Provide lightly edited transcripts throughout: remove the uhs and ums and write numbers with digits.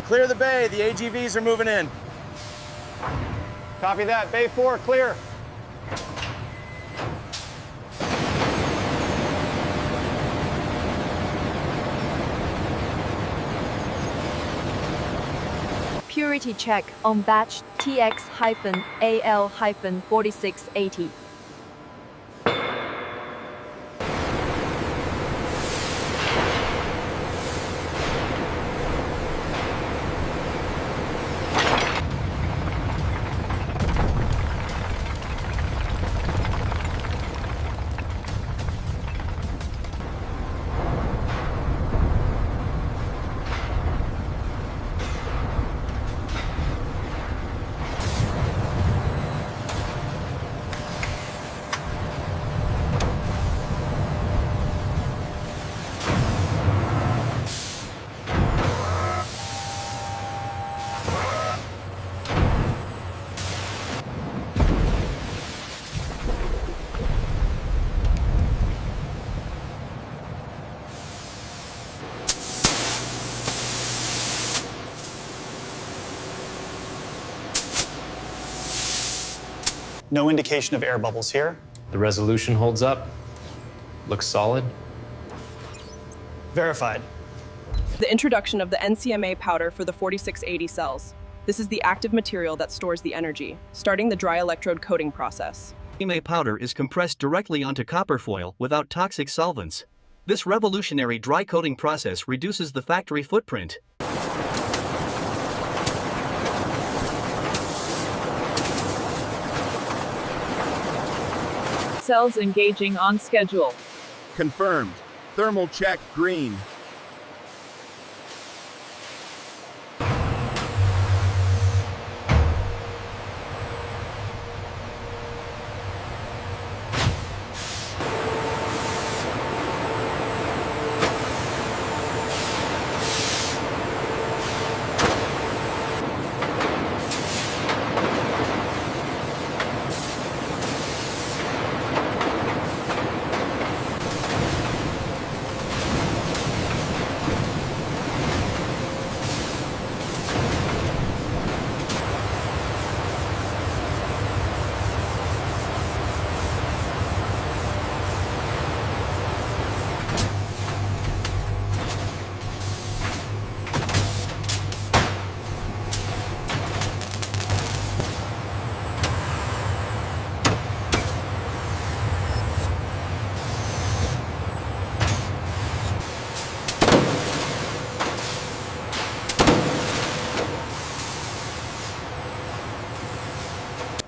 Clear the bay, the AGVs are moving in. Copy that, bay 4, clear. Purity check on batch TX-AL-4680. No indication of air bubbles here. The resolution holds up. Looks solid. Verified. The introduction of the NCMA powder for the 4680 cells. This is the active material that stores the energy, starting the dry electrode coating process. NCMA powder is compressed directly onto copper foil without toxic solvents. This revolutionary dry coating process reduces the factory footprint. Cells engaging on schedule. Confirmed. Thermal check green.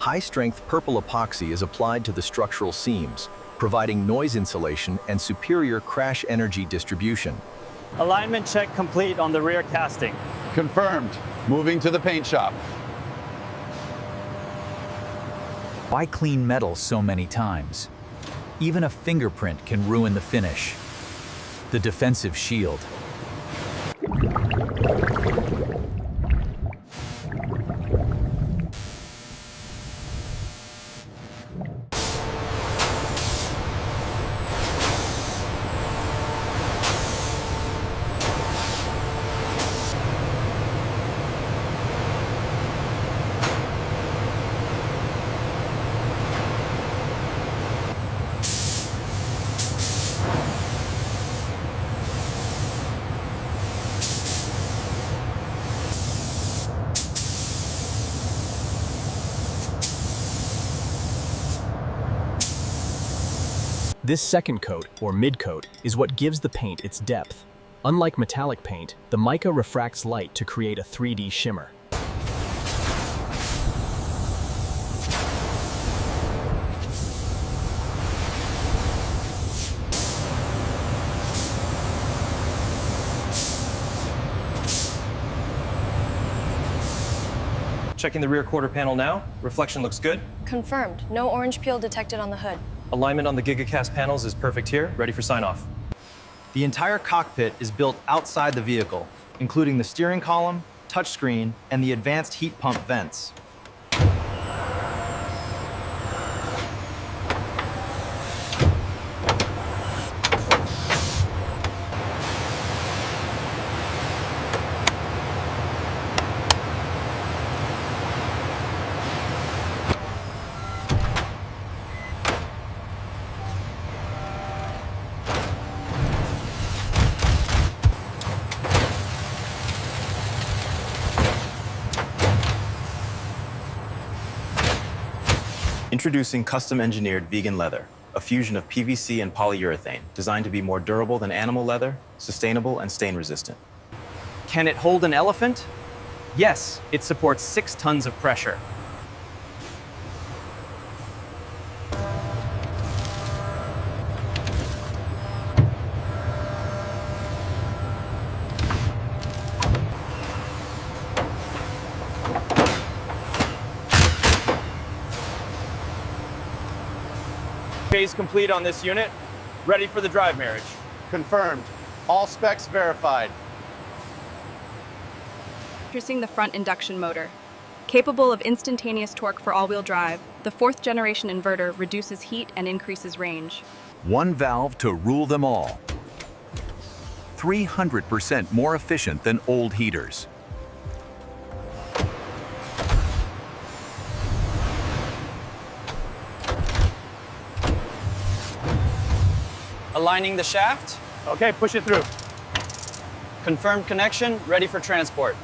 High-strength purple epoxy is applied to the structural seams, providing noise insulation and superior crash energy distribution. Alignment check complete on the rear casting. Confirmed. Moving to the paint shop. Why clean metal so many times? Even a fingerprint can ruin the finish. The defensive shield. This second coat, or mid-coat, is what gives the paint its depth. Unlike metallic paint, the mica refracts light to create a 3D shimmer. Checking the rear quarter panel now. Reflection looks good. Confirmed. No orange peel detected on the hood. Alignment on the Gigacast panels is perfect here, ready for sign-off. The entire cockpit is built outside the vehicle, including the steering column, touchscreen, and the advanced heat pump vents. Introducing custom-engineered vegan leather, a fusion of PVC and polyurethane, designed to be more durable than animal leather, sustainable and stain-resistant. Can it hold an elephant? Yes, it supports 6 tons of pressure. Phase complete on this unit. Ready for the drive marriage. Confirmed. All specs verified. Introducing the front induction motor. Capable of instantaneous torque for all-wheel drive, the 4th generation inverter reduces heat and increases range. One valve to rule them all. 300% more efficient than old heaters. Aligning the shaft. Okay, push it through. Confirmed connection, ready for transport.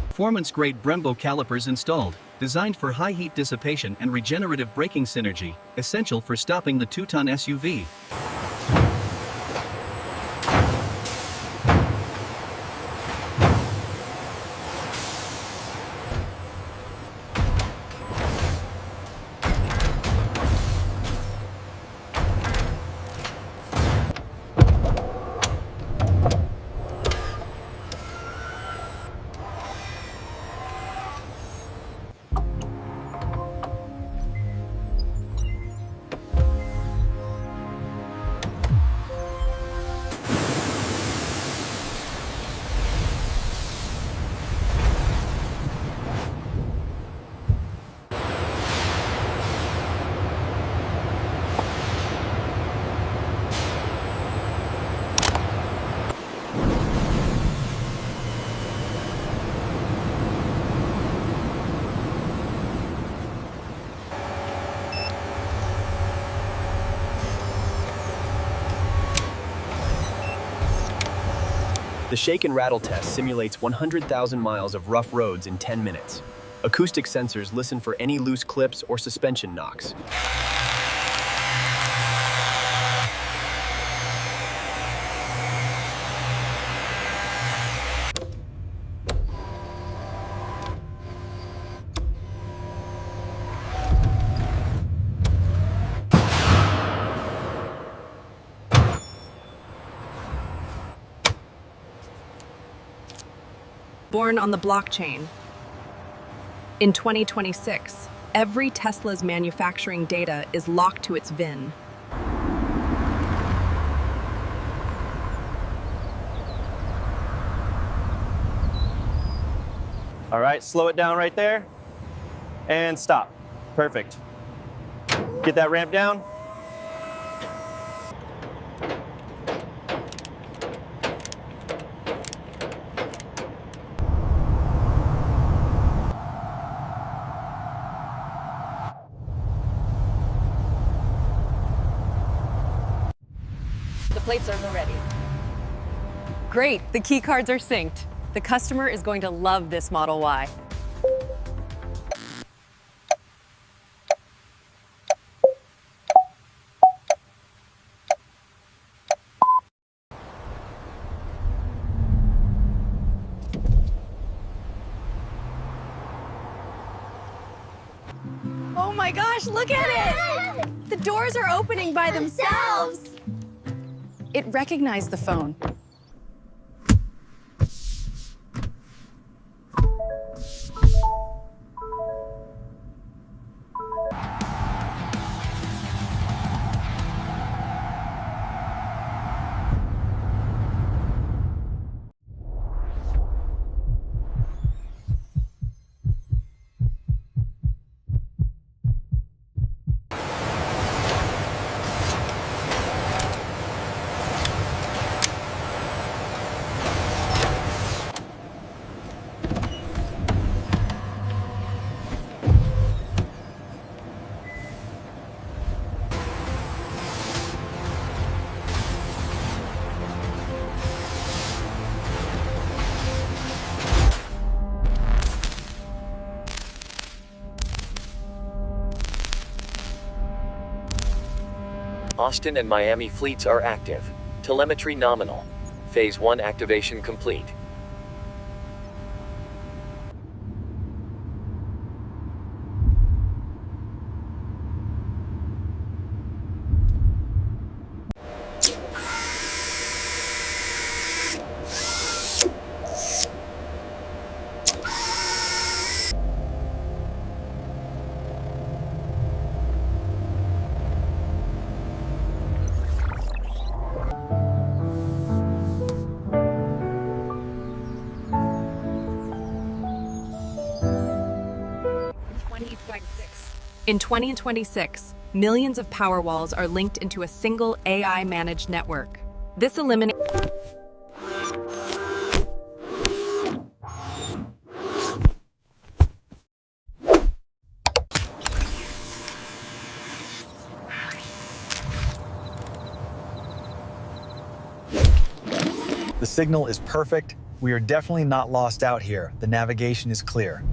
Performance-grade Brembo calipers installed, designed for high heat dissipation and regenerative braking synergy, essential for stopping the 2-ton SUV. The shake and rattle test simulates 100,000 miles of rough roads in 10 minutes. Acoustic sensors listen for any loose clips or suspension knocks. Born on the blockchain. In 2026, every Tesla's manufacturing data is locked to its VIN. All right, slow it down right there. And stop. Perfect. Get that ramp down. The plates are ready. Great, the key cards are synced. The customer is going to love this Model Y. Oh my gosh, look at it! The doors are opening by themselves! It recognized the phone. Austin and Miami fleets are active. Telemetry nominal. Phase 1 activation complete. In 2026, millions of Powerwalls are linked into a single AI-managed network. This eliminates The signal is perfect. We are definitely not lost out here. The navigation is clear.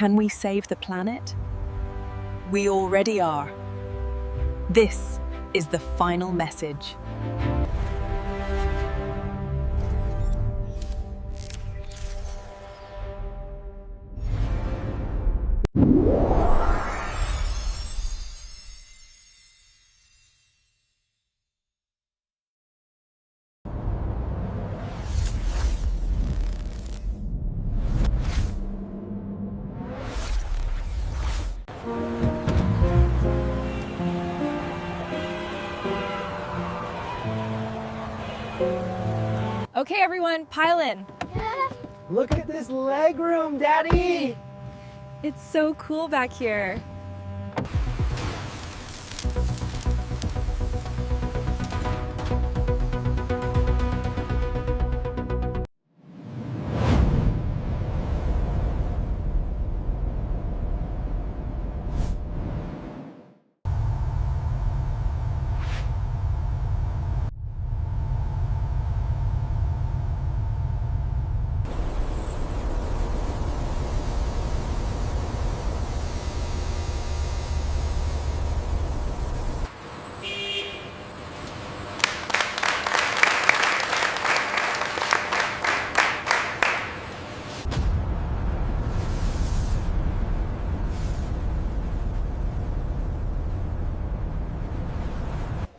Can we save the planet? We already are. This is the final message. Okay, everyone, pile in. Look at this leg room, Daddy! It's so cool back here.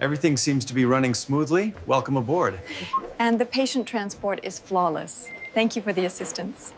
Everything seems to be running smoothly. Welcome aboard. And the patient transport is flawless. Thank you for the assistance.